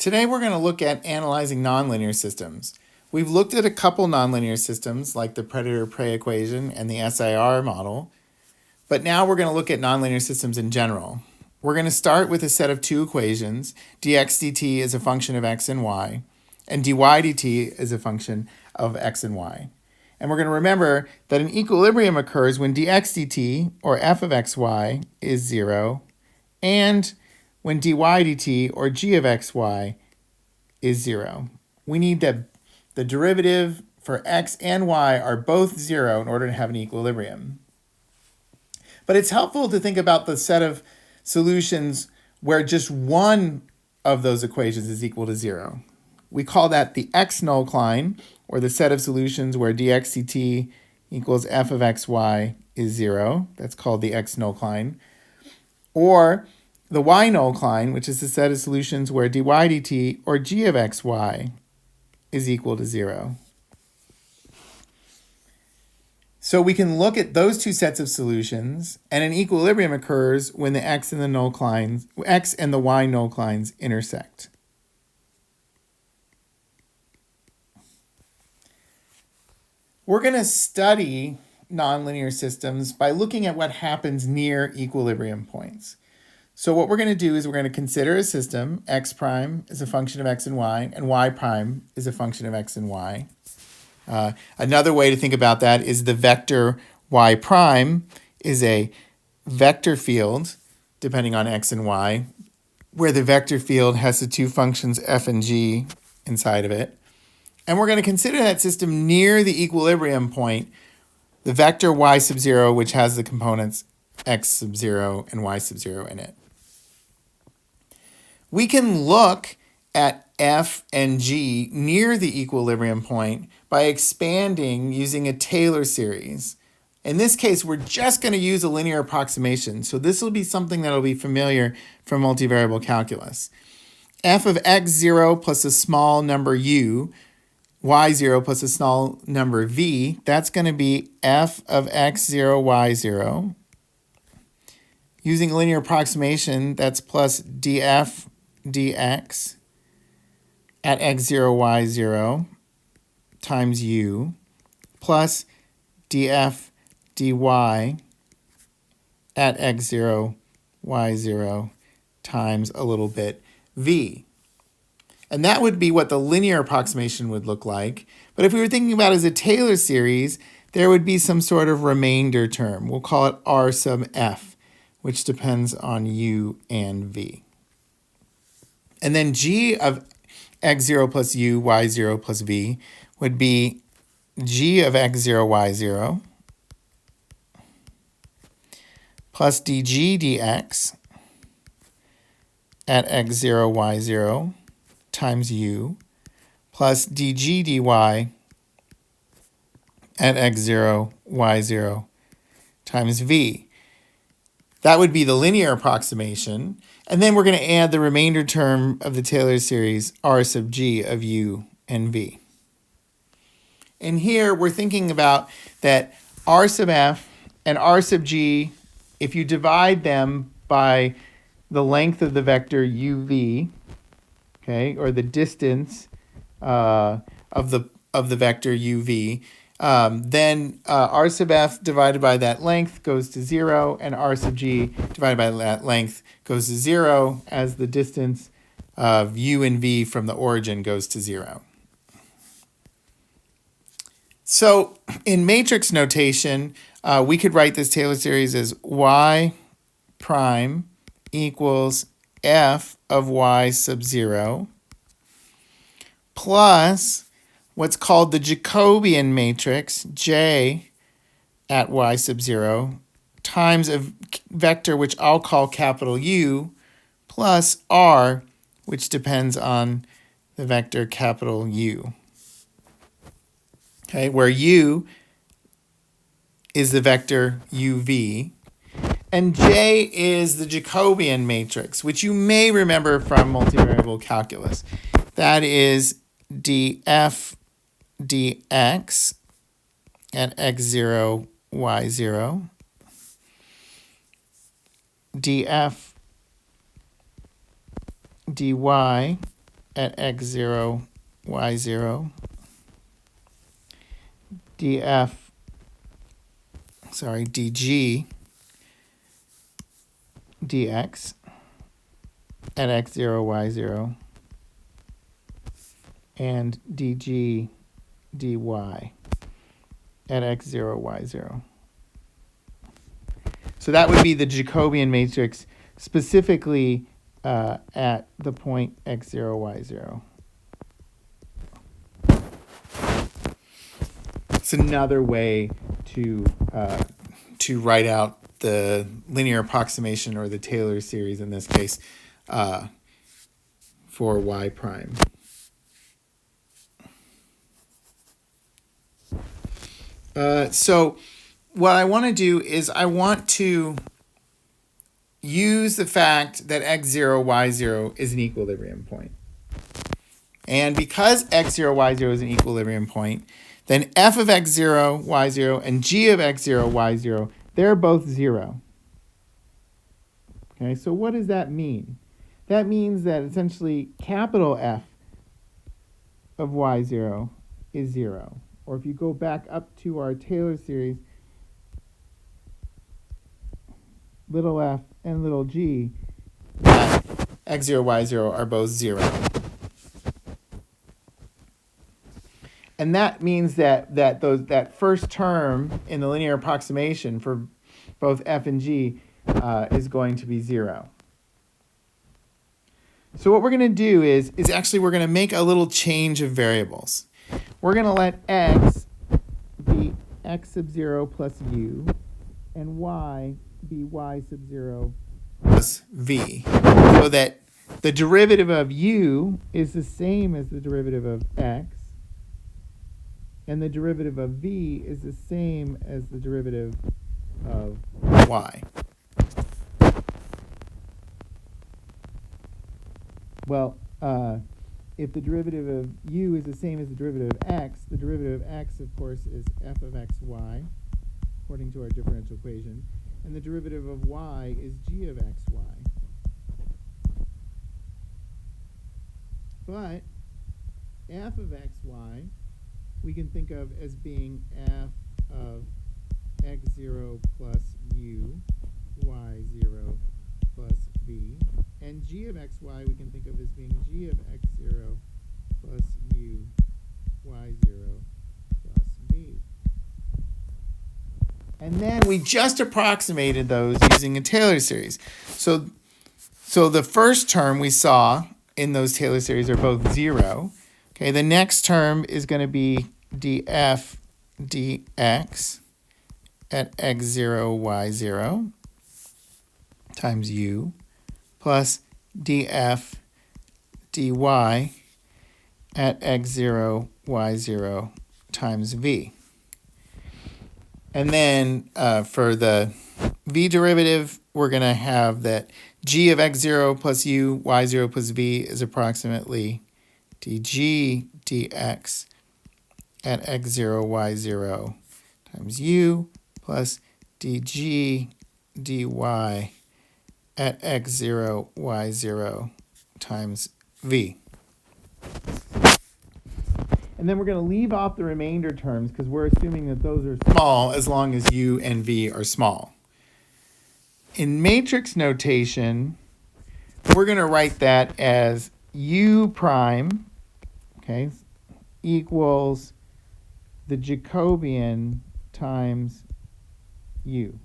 Today we're going to look at analyzing nonlinear systems. We've looked at a couple nonlinear systems like the predator-prey equation and the SIR model, but now we're going to look at nonlinear systems in general. We're going to start with a set of two equations. Dx dt is a function of x and y, and dy dt is a function of x and y. And we're going to remember that an equilibrium occurs when dx dt, or f of xy, is 0, and when dy dt, or g of xy, is 0. We need that the derivative for x and y are both 0 in order to have an equilibrium. But it's helpful to think about the set of solutions where just one of those equations is equal to 0. We call that the x-null-cline, or the set of solutions where dx dt equals f of xy is 0. That's called the x-null-cline. Or the y-null-cline, which is the set of solutions where dy dt, or g of xy, is equal to 0. So we can look at those two sets of solutions, and an equilibrium occurs when the x and the y null-clines intersect. We're going to study nonlinear systems by looking at what happens near equilibrium points. So what we're going to do is we're going to consider a system. X prime is a function of x and y prime is a function of x and y. Another way to think about that is the vector y prime is a vector field, depending on x and y, where the vector field has the two functions f and g inside of it. And we're going to consider that system near the equilibrium point, the vector y sub 0, which has the components x sub 0 and y sub 0 in it. We can look at f and g near the equilibrium point by expanding using a Taylor series. In this case, we're just going to use a linear approximation, so this will be something that will be familiar from multivariable calculus. F of x0 plus a small number u, y0 plus a small number v, that's going to be f of x0, y0. Using a linear approximation, that's plus df dx at x0, y0 times u plus df dy at x0, y0 times a little bit v. And that would be what the linear approximation would look like. But if we were thinking about it as a Taylor series, there would be some sort of remainder term. We'll call it r sub f, which depends on u and v. And then g of x0 plus u, y0 plus v would be g of x0, y0 plus dg dx at x0, y0 times u plus dg dy at x0, y0 times v. That would be the linear approximation. And then we're going to add the remainder term of the Taylor series, r sub g of u and v. And here we're thinking about that r sub f and r sub g, if you divide them by the length of the vector uv, okay, or the distance of the vector uv, then r sub f divided by that length goes to 0, and r sub g divided by that length goes to 0 as the distance of u and v from the origin goes to 0. So in matrix notation, we could write this Taylor series as y prime equals f of y sub 0 plus what's called the Jacobian matrix, J at y sub 0, times a vector which I'll call capital U, plus R, which depends on the vector capital U. Okay, where U is the vector UV, and J is the Jacobian matrix, which you may remember from multivariable calculus. That is df dx at x0, y0, df dy at x0, y0, dg dx at x0, y0, and dg dy at x0, y0. So that would be the Jacobian matrix specifically at the point x0, y0. It's another way to write out the linear approximation, or the Taylor series in this case, for y prime. So what I want to do is I want to use the fact that x0, y0 is an equilibrium point. And because x0, y0 is an equilibrium point, then f of x0, y0, and g of x0, y0, they're both 0. Okay, so what does that mean? That means that essentially capital F of y0 is 0. Or if you go back up to our Taylor series, little f and little g, x0, y0 are both 0. And that means that first term in the linear approximation for both f and g is going to be 0. So what we're going to do is actually we're going to make a little change of variables. We're going to let x be x sub 0 plus u, and y be y sub 0 plus v, so that the derivative of u is the same as the derivative of x, and the derivative of v is the same as the derivative of y. Well, if the derivative of u is the same as the derivative of x, the derivative of x, of course, is f of xy, according to our differential equation, and the derivative of y is g of xy. But f of xy we can think of as being f of x0 plus u, y0 plus v, and g of xy we can think of as being g of x0 plus u, y0 plus v. And then we just approximated those using a Taylor series. So the first term we saw in those Taylor series are both 0. Okay, the next term is going to be df dx at x0, y0 times u plus df dy at x0, y0 times v. And then for the v derivative, we're going to have that g of x0 plus u, y0 plus v is approximately dg dx at x0, y0 times u plus dg dy at x0, y0 times v. And then we're going to leave off the remainder terms because we're assuming that those are small as long as u and v are small. In matrix notation, we're going to write that as u prime, okay, equals the Jacobian times u.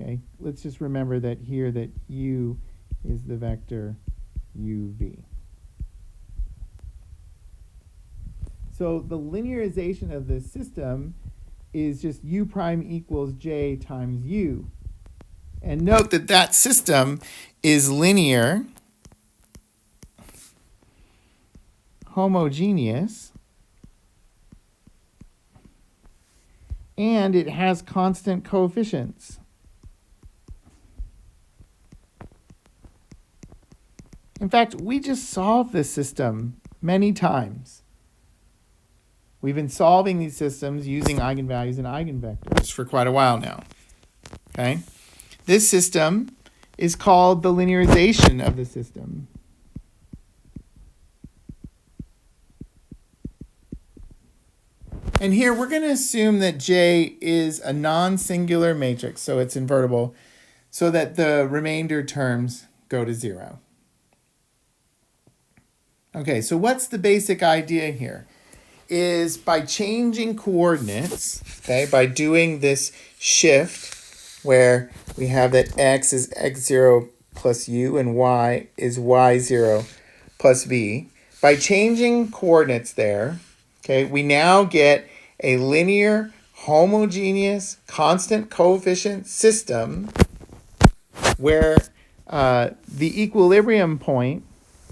Okay, let's just remember that here that u is the vector uv. So the linearization of this system is just u prime equals j times u. And note that that system is linear, homogeneous, and it has constant coefficients. In fact, we just solved this system many times. We've been solving these systems using eigenvalues and eigenvectors for quite a while now. Okay? This system is called the linearization of the system. And here we're going to assume that J is a non-singular matrix, so it's invertible, so that the remainder terms go to 0. Okay, so what's the basic idea here? Is by changing coordinates, okay, by doing this shift where we have that x is x0 plus u and y is y0 plus v, by changing coordinates there, okay, we now get a linear, homogeneous, constant coefficient system where the equilibrium point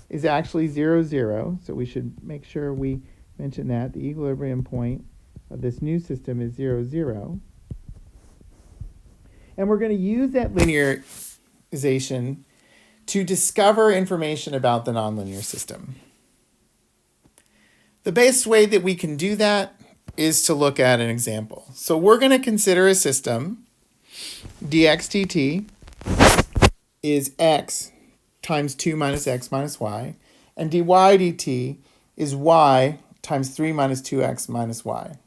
is actually 0, 0. So we should make sure we mention that. The equilibrium point of this new system is 0, 0. And we're going to use that linearization to discover information about the nonlinear system. The best way that we can do that is to look at an example. So we're going to consider a system, dx dt is x times 2 minus x minus y, and dy dt is y times 3 minus 2x minus y.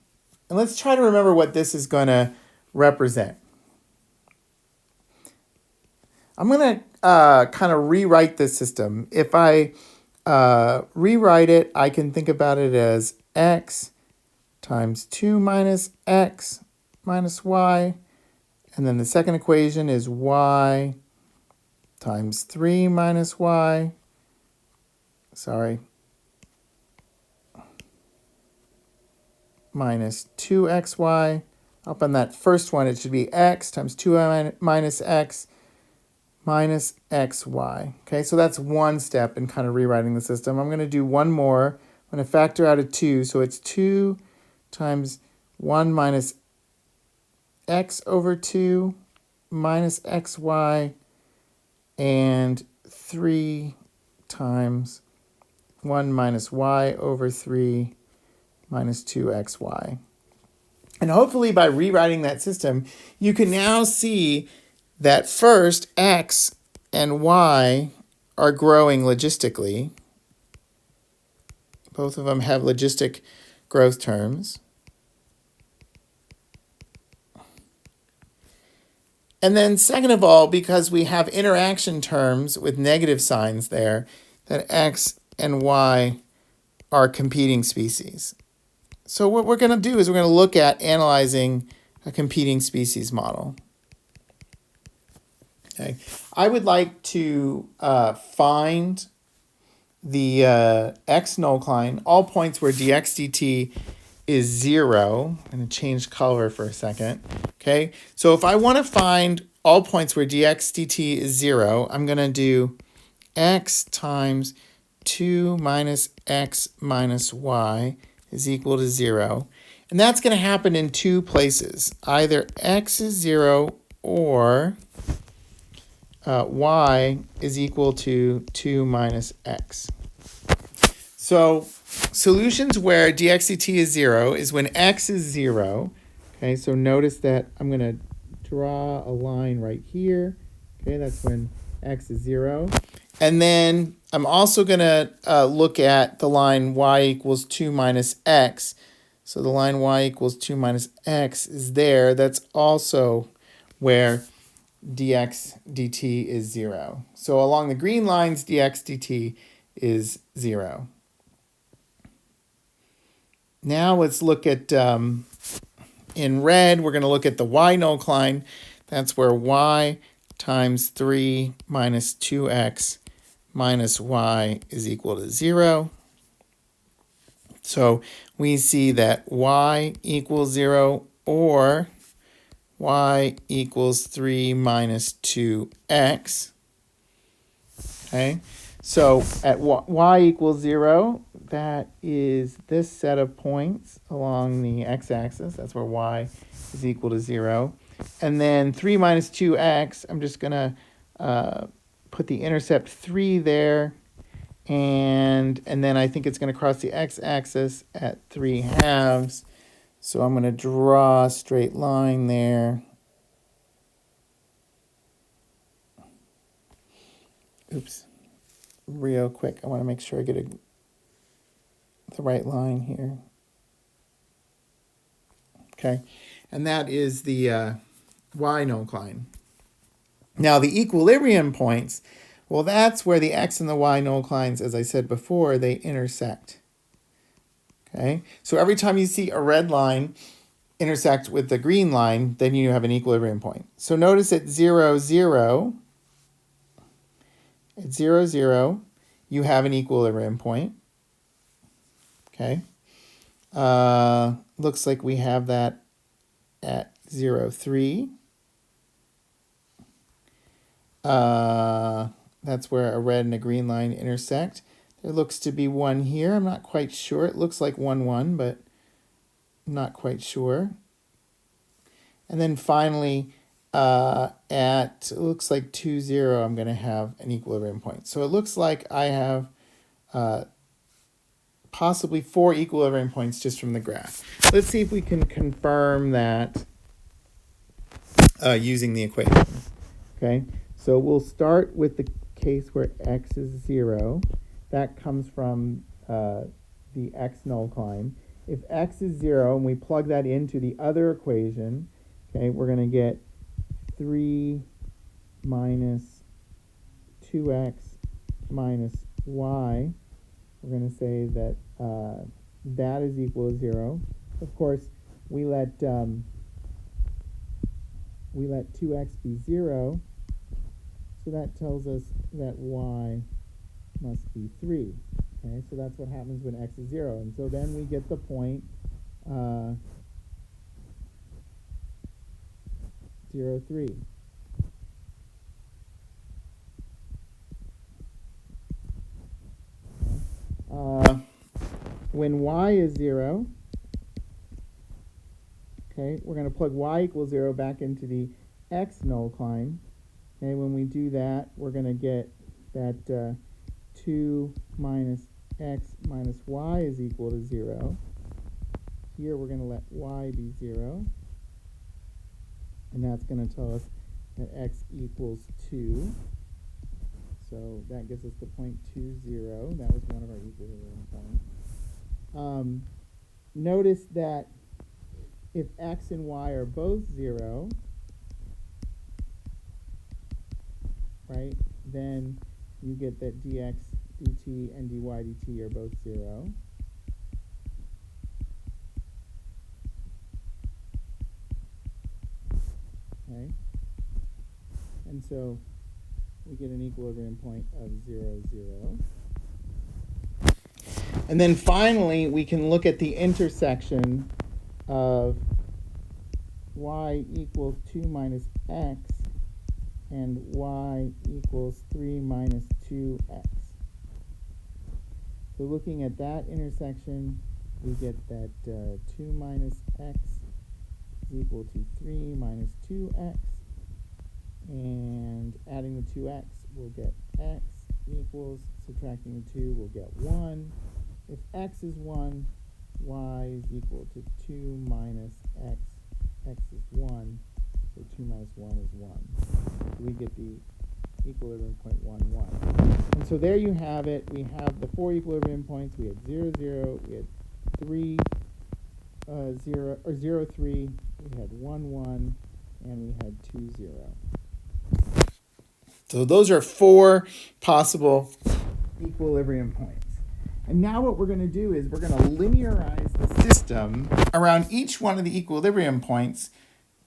And let's try to remember what this is going to represent. I'm going to kind of rewrite this system. If I rewrite it, I can think about it as x times 2 minus x minus y, and then the second equation is y times 3 minus y, minus 2xy. Up on that first one, it should be x times 2 minus x minus xy. Okay, so that's one step in kind of rewriting the system. I'm going to do one more. I'm going to factor out a 2, so it's 2 times 1 minus x over 2 minus xy, and 3 times 1 minus y over 3 minus 2xy. And hopefully by rewriting that system, you can now see that first x and y are growing logistically. Both of them have logistic growth terms. And then second of all, because we have interaction terms with negative signs there, that x and y are competing species. So what we're going to do is we're going to look at analyzing a competing species model. Okay. I would like to find the x null-line, all points where dx dt is 0. I'm going to change color for a second. Okay, so if I want to find all points where dx dt is 0, I'm going to do x times 2 minus x minus y is equal to 0. And that's going to happen in two places. Either x is 0 or y is equal to 2 minus x. So solutions where dx dt is 0 is when x is 0. Okay, so notice that I'm going to draw a line right here. Okay, that's when x is 0. And then I'm also going to look at the line y equals 2 minus x. So the line y equals 2 minus x is there. That's also where dx dt is 0. So along the green lines, dx dt is 0. Now let's look at, in red, we're going to look at the y null-line. That's where y times 3 minus 2x minus y is equal to 0. So we see that y equals 0 or y equals 3 minus 2x. Okay, so at y equals 0, that is this set of points along the x-axis. That's where y is equal to 0. And then 3 minus 2x, I'm just going to put the intercept 3 there. And then I think it's going to cross the x-axis at 3/2. So I'm going to draw a straight line there. Oops. Real quick, I want to make sure I get the right line here. Okay, and that is the y null line. Now the equilibrium points, well, that's where the x and the y null lines, as I said before, they intersect. Okay, so every time you see a red line intersect with the green line, then you have an equilibrium point. So notice at 0, 0, at 0, 0, you have an equilibrium point. Okay. Looks like we have that at 0, 3. That's where a red and a green line intersect. There looks to be one here. I'm not quite sure. It looks like 1, 1, but I'm not quite sure. And then finally, at, it looks like 2, 0, I'm going to have an equilibrium point. So it looks like I have possibly 4 equilibrium points just from the graph. Let's see if we can confirm that using the equation. Okay, so we'll start with the case where x is 0. That comes from the x null climb. If x is 0 and we plug that into the other equation, okay, we're going to get 3 minus 2x minus y. We're going to say that that is equal to 0. Of course, we let 2x be 0, so that tells us that y must be 3. Okay, so that's what happens when x is 0. And so then we get the point 0, 3. When y is 0, okay, we're going to plug y equals 0 back into the x null climb. Okay, when we do that, we're going to get that 2 minus x minus y is equal to 0. Here we're going to let y be 0. And that's going to tell us that x equals 2. So that gives us the point 2, 0. That was one of our equilibrium points. Notice that if x and y are both 0, right, then you get that dx dt and dy dt are both 0. Okay, and so we get an equilibrium point of 0, 0. And then finally, we can look at the intersection of y equals 2 minus x and y equals 3 minus 2x. So looking at that intersection, we get that 2 minus x is equal to 3 minus 2x. And adding the 2x, we'll get x equals, subtracting the 2, we'll get 1. If x is 1, y is equal to 2 minus x. X is 1, so 2 minus 1 is 1. So we get the equilibrium point 1, 1. And so there you have it. We have the 4 equilibrium points. We had 0, 0, we had 3, 0, or 0, 3, we had 1, 1, and we had 2, 0. So those are 4 possible equilibrium points. And now what we're going to do is we're going to linearize the system around each one of the equilibrium points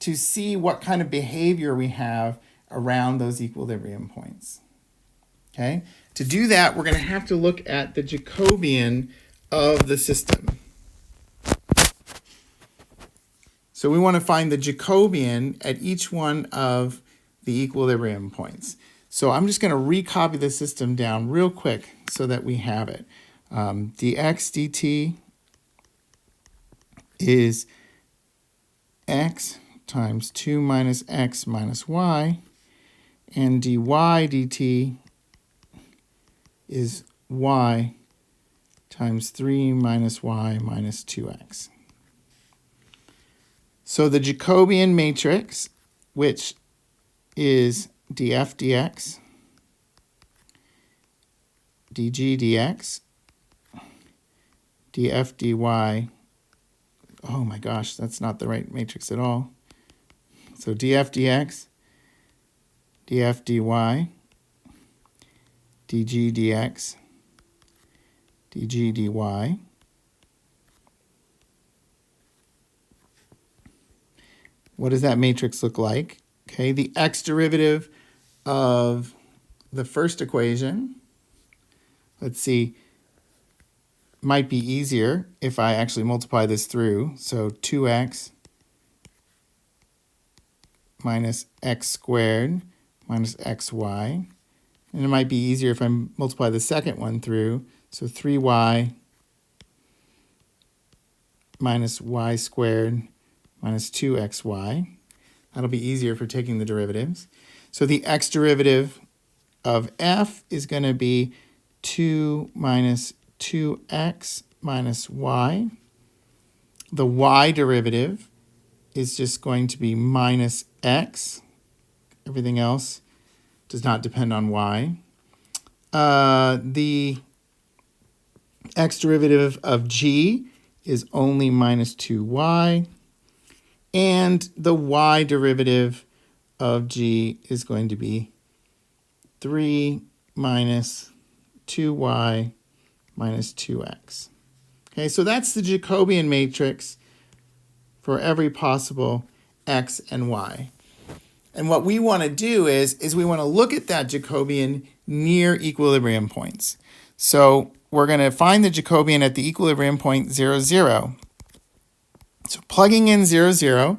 to see what kind of behavior we have around those equilibrium points. Okay? To do that, we're going to have to look at the Jacobian of the system. So we want to find the Jacobian at each one of the equilibrium points. So I'm just going to recopy the system down real quick so that we have it. Dx dt is x times 2 minus x minus y, and dy dt is y times 3 minus y minus 2x. So the Jacobian matrix, which is df dx, dg dx, df dy, Oh my gosh, that's not the right matrix at all. So df dx, df dy, dg dx, dg dy. What does that matrix look like? Okay, the x derivative of the first equation, let's see, might be easier if I actually multiply this through. So 2x minus x squared minus xy. And it might be easier if I multiply the second one through. So 3y minus y squared minus 2xy. That'll be easier for taking the derivatives. So the x derivative of f is going to be 2 minus 2x minus y. The y derivative is just going to be minus x. Everything else does not depend on y. The x derivative of g is only minus 2y. And the y derivative of g is going to be 3 minus 2y minus 2x. Okay, so that's the Jacobian matrix for every possible x and y. And what we want to do is we want to look at that Jacobian near equilibrium points. So we're going to find the Jacobian at the equilibrium point 0, 0. So plugging in 0, 0,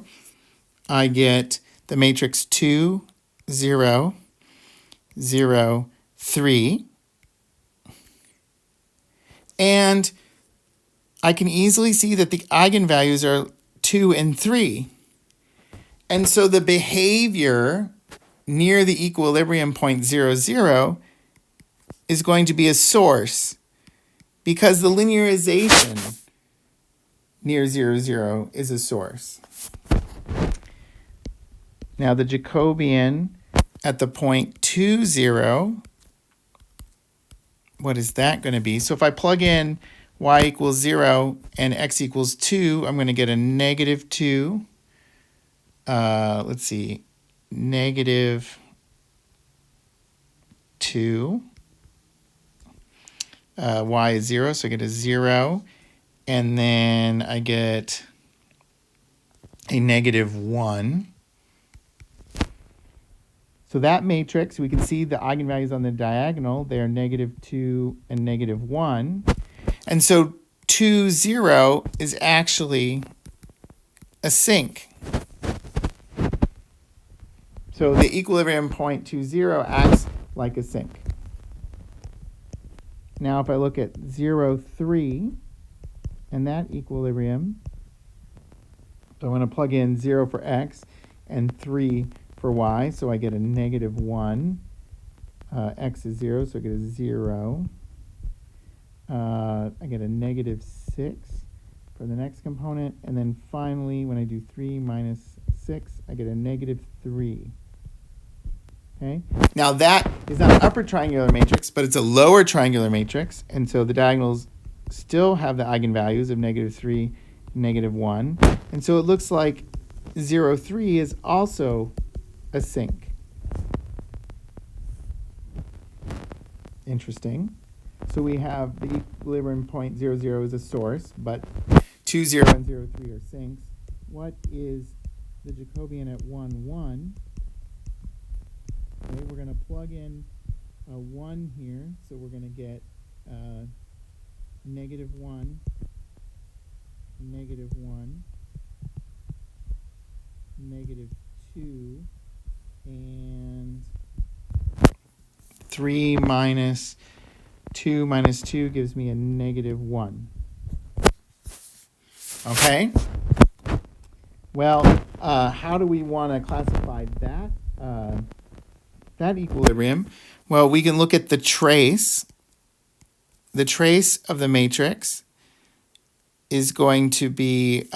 I get the matrix 2, 0, 0, 3. And I can easily see that the eigenvalues are 2 and 3. And so the behavior near the equilibrium point 0, 0 is going to be a source because the linearization near 0, 0 is a source. Now the Jacobian at the point 2, 0, what is that going to be? So if I plug in y equals 0 and x equals 2, I'm going to get a negative 2. Let's see, negative 2. Y is 0, so I get a 0. And then I get a negative 1. So that matrix, we can see the eigenvalues on the diagonal. They are negative 2 and negative 1. And so 2, 0 is actually a sink. So the equilibrium point 2, 0 acts like a sink. Now if I look at 0, 3, and that equilibrium, so I'm going to plug in 0 for x and 3 for y, so I get a negative 1. X is 0, so I get a 0. I get a negative 6 for the next component. And then finally, when I do 3 minus 6, I get a negative 3. Okay. Now that is not an upper triangular matrix, but it's a lower triangular matrix. And so the diagonals still have the eigenvalues of negative 3, negative 1. And so it looks like 0, 3 is also a sink. Interesting. So we have the equilibrium point 0, 0 is a source, but 2, 0 and 0, 3 are sinks. What is the Jacobian at 1, 1? Okay, we're going to plug in a 1 here, so we're going to get negative 1, negative 1, negative 2, and 3 minus 2 gives me a negative 1. Okay? Well, how do we want to classify that that equilibrium? Well, we can look at the trace. The trace of the matrix is going to be,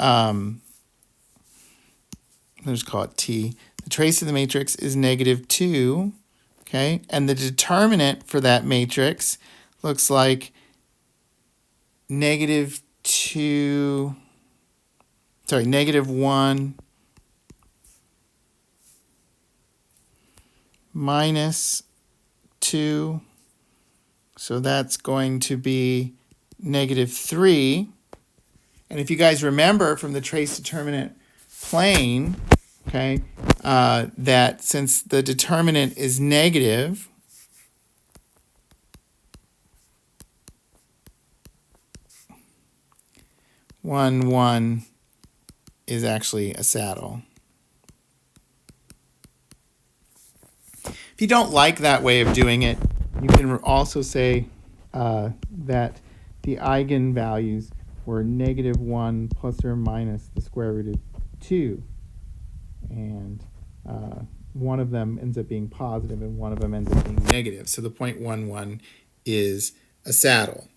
let's call it T. The trace of the matrix is negative 2, okay? And the determinant for that matrix looks like negative 2, negative 1 minus 2. So that's going to be negative 3. And if you guys remember from the trace determinant plane, okay, that since the determinant is negative, one is actually a saddle. If you don't like that way of doing it, you can also say that the eigenvalues were negative 1 plus or minus the square root of 2. And one of them ends up being positive and one of them ends up being negative. So the 0.11 is a saddle.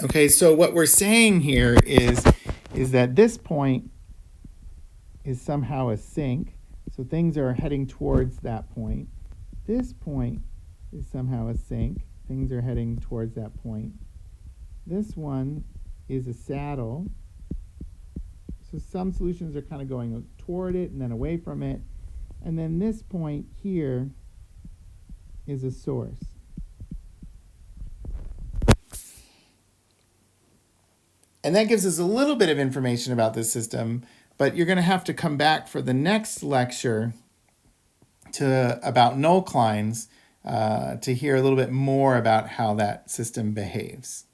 Okay, so what we're saying here is that this point is somehow a sink. So things are heading towards that point. This point is somehow a sink. Things are heading towards that point. This one is a saddle. So some solutions are kind of going toward it and then away from it. And then this point here is a source. And that gives us a little bit of information about this system, but you're going to have to come back for the next lecture about null clines to hear a little bit more about how that system behaves.